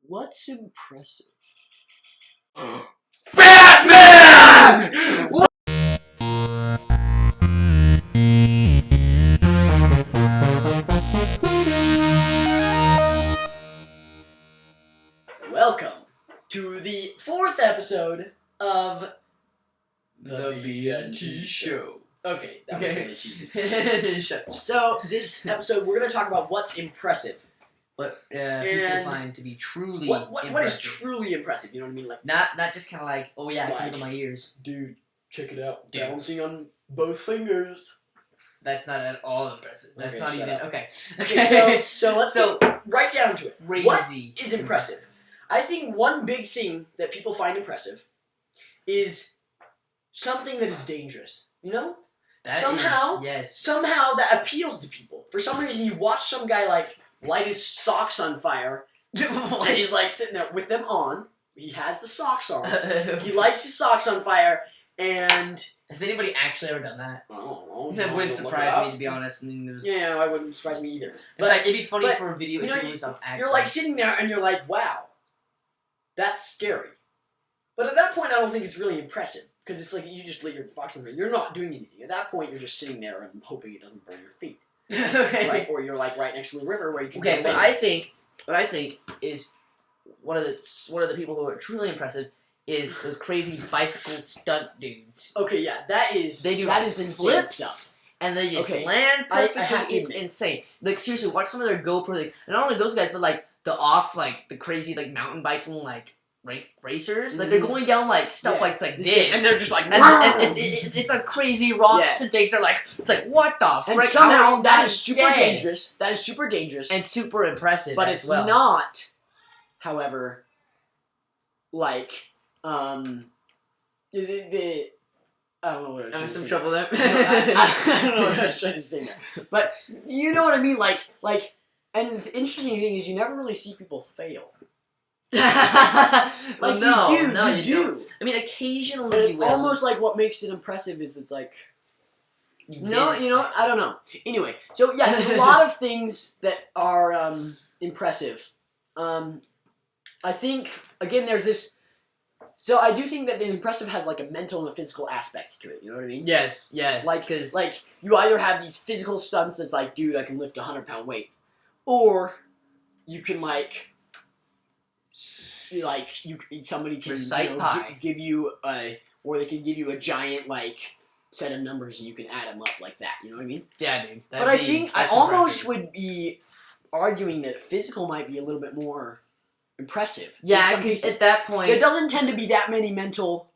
What's impressive? Batman! Welcome to the 4th episode of The B&T Show. Okay, that was really cheesy. So, this episode, we're going to talk about what's impressive. What people And find to be truly What is impressive. truly impressive? You know what I mean? Like, Not just kind of like, oh yeah, I can Like- feel my ears. dude, check it out. Dude. Bouncing on both fingers. That's not at all impressive. That's Okay, not shut even up. okay. Okay, so let's So get right down to it. crazy. What is impressive? I think one big thing that people find impressive is something that is dangerous. You know? That Somehow- is, yes. Somehow that appeals to people. For some reason, you watch some guy like light his socks on fire, and he's like sitting there with them on. He has the socks on. He lights his socks on fire, and Has anybody actually ever done that? I don't know. That wouldn't surprise me, to be honest. I mean, it was. Yeah, I wouldn't surprise me either. In But fact, it'd be funny but, for a video you if know, it was on accident. you're like sitting there, and you're like, "Wow, that's scary." But at that point, I don't think it's really impressive because it's like you just lit your socks on fire. You're not doing anything. At that point, you're just sitting there and hoping it doesn't burn your feet. Okay. Right? Or you're like right next to a river where you can. Okay, jump what in. I think is one of the people who are truly impressive is those crazy bicycle stunt dudes. Okay, yeah, that is They do that is insane flips stuff. and they just Okay, land I perfectly. have to It's admit. insane. Like seriously, watch some of their GoPro things, and not only those guys, but like the crazy like mountain biking like racers. Like they're Mhm. going down like stuff Yeah. like this, And they're just like, and it's a crazy rocks Yeah. and things. Are like it's like what the and frick? somehow How that is super dead. dangerous. That is super dangerous. and super impressive. but as it's well. not, however, like the I don't know what I was I'm trying in to some say. trouble there. I don't know what I was trying to say there. But you know what I mean, like, and the interesting thing is you never really see people fail. Well, Like no, you do, no, you you do. don't. I mean, occasionally But it's you will. almost like what makes it impressive is it's like, You no, did you know what? I don't know. Anyway, so yeah, there's a lot of things that are impressive. I think again, there's this. So I do think that the impressive has like a mental and a physical aspect to it. You know what I mean? Yes, Like, because like you either have these physical stunts that's like, dude, I can lift 100-pound weight, or you can somebody can Recite pi. give you or they can give you a giant like set of numbers and you can add them up like that. You know what I mean? yeah, dude. But I think I almost would be arguing that physical might be a little bit more impressive. In Yeah, some because cases. at that point, There doesn't tend to be that many mental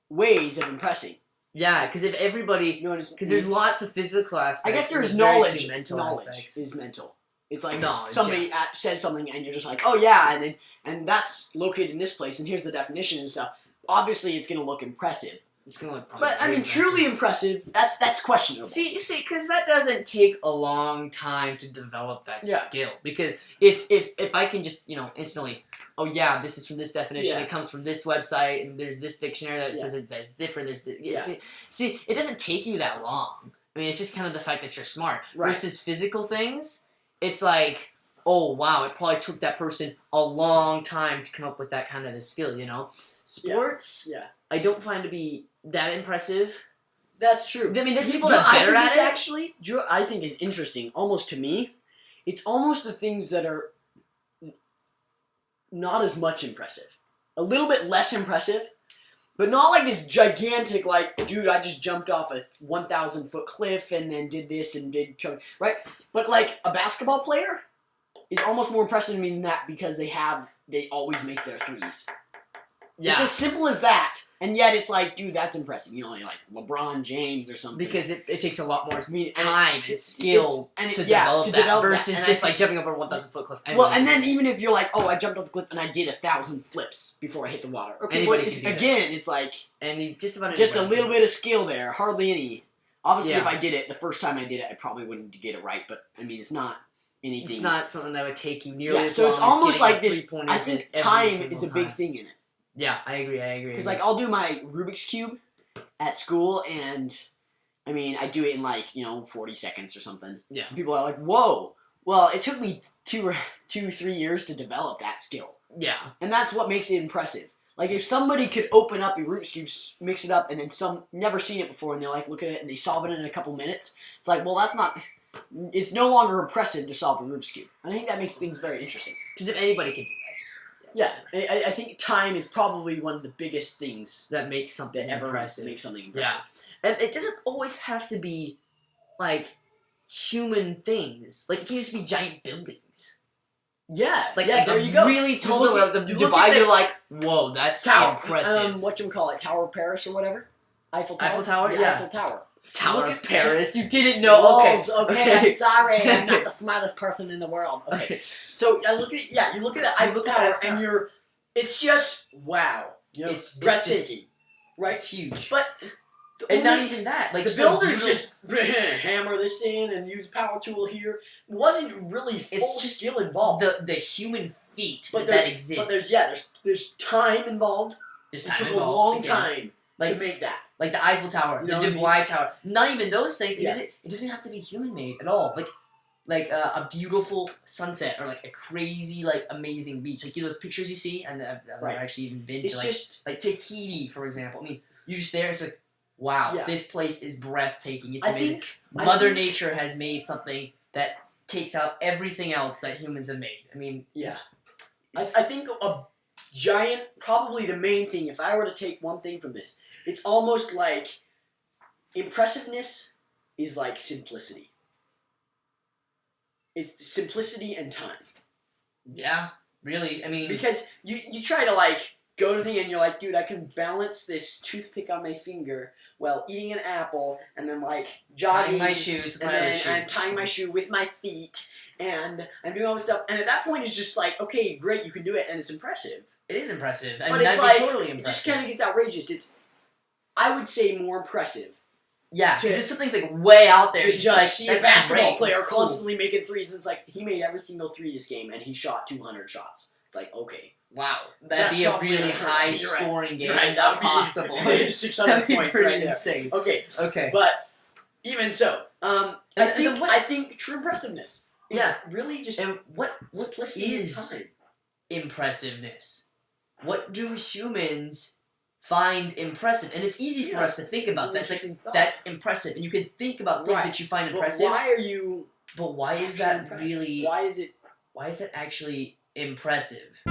ways of impressing. yeah, because if everybody, You know what I mean? because there's lots of physical aspects. I guess and there's very knowledge. few mental Knowledge aspects. is mental. It's like Knowledge, somebody says something and you're just like, oh yeah, and that's located in this place and here's the definition and stuff. Obviously, it's gonna look impressive, It's gonna look probably but I very mean, truly impressive. That's questionable. See, because that doesn't take a long time to develop that Yeah. skill. Because if I can just instantly, oh yeah, this is from this definition. Yeah. It comes from this website, and there's this dictionary that Yeah. says it that's different. There's Yeah. see, it doesn't take you that long. I mean, it's just kind of the fact that you're smart. Right. Versus physical things, it's like, oh wow, it probably took that person a long time to come up with that kind of a skill. You know, sports, Yeah, I don't find to be that impressive. that's true. I mean, there's people Do you that know are better what I at think it. is actually, do you know what I think is interesting, almost to me, it's almost the things that are not as much impressive. A little bit less impressive, but not like this gigantic, like, dude, I just jumped off a 1,000-foot cliff and then did this and did, right? But like a basketball player is almost more impressive to me than that because they always make their threes. Yeah. It's as simple as that. And yet it's like, dude, that's impressive. You know, like LeBron James or something. Because it takes a lot more and time and skill to to develop develop that that. versus And just I like jumping over a 1,000-foot cliff. Well, and then even if you're like, oh, I jumped off the cliff and I did 1,000 flips before I hit the water. Okay, Anybody well, can do that. again, it's like and you just about just a anybody little bit of skill there, hardly any. Obviously, Yeah. if I did it the first time I did it, I probably wouldn't get it right. But I mean, it's not anything. It's not something that would take you nearly Yeah, as so long it's as almost getting like a this. three-pointer I in think every time single is a big time. thing in it. Yeah, I agree. Because like I'll do my Rubik's Cube at school, and I mean I do it in like 40 seconds or something. Yeah. And people are like, "Whoa, Well, it took me 3 years to develop that skill. Yeah. And that's what makes it impressive. Like, if somebody could open up a Rubik's Cube, mix it up, and then never seen it before, and they like look at it and they solve it in a couple minutes, it's like, well, it's no longer impressive to solve a Rubik's Cube. And I think that makes things very interesting. Because if anybody can do that, it's just, Yeah, I think time is probably one of the biggest things that makes something that ever impressive. makes something impressive. Yeah. And it doesn't always have to be, like, human things. Like, it can just be giant buildings. Yeah, Like, there you go. Really tall of the look Dubai, at you're like, whoa, that's Tower, impressive. Whatchamacallit, Tower of Paris or whatever? Eiffel Tower? Eiffel Tower, The yeah. Eiffel Tower. Tower Look of at- Paris. You didn't know. Walls, Okay. I'm sorry. I'm not the smartest person in the world. Okay. So I look at you look at the Eiffel look at Tower, Eiffel and Tower. it's just wow. You know, It's breathtaking, right? It's huge. But And not even that. Like, the just builders a just hammer this in and use power tool here. Wasn't really full It's just skill involved. the human feat but that exists. But there's time involved. There's It time took a involved, long again. time to Like, make that. like the Eiffel Tower, You the know what I Dubai Tower. Not even those things. Yeah. It doesn't have to be human made at all. Like a beautiful sunset or like a crazy like amazing beach. Like those pictures you see, and I've Right. never actually even been It's to just like Tahiti, for example. I mean, you're just there. It's like, wow, Yeah. this place is breathtaking. It's I amazing. think Mother Nature has made something that takes out everything else that humans have made. I mean, Yeah. I it's think a giant, probably the main thing, if I were to take one thing from this, it's almost like impressiveness is like simplicity. It's the simplicity and time. yeah, really. I mean, Because you try to like go to the thing and you're like, dude, I can balance this toothpick on my finger while eating an apple and then like jogging tying my shoes with and my other then shoes. I'm tying my shoe with my feet and I'm doing all this stuff. And at that point it's just like, okay, great, you can do it and it's impressive. It is impressive. I But mean, it's that'd like, be totally it just impressive. kind of gets outrageous. It's, I would say, more impressive Yeah, because to- if something's like way out there, to it's just like, see a that's basketball great, player it's cool. constantly making threes, and it's like, he made every single three this game, and he shot 200 shots. It's like, okay. Wow, That's that'd be a probably really not right. high You're right. scoring game. You're right, Not that would be possible. 600 That'd be points pretty right there. insane. Okay, Okay. but even so, I And think what- I think true impressiveness is Yeah. really just And what simplicity is and time. impressiveness? What do humans find impressive? And it's easy for Yeah, us to think about that. It's It's an like, interesting thought. that's impressive. And you can think about things Right. that you find But impressive. why are you? But why is actually that impressed? really... Why is it? Why is that actually impressive?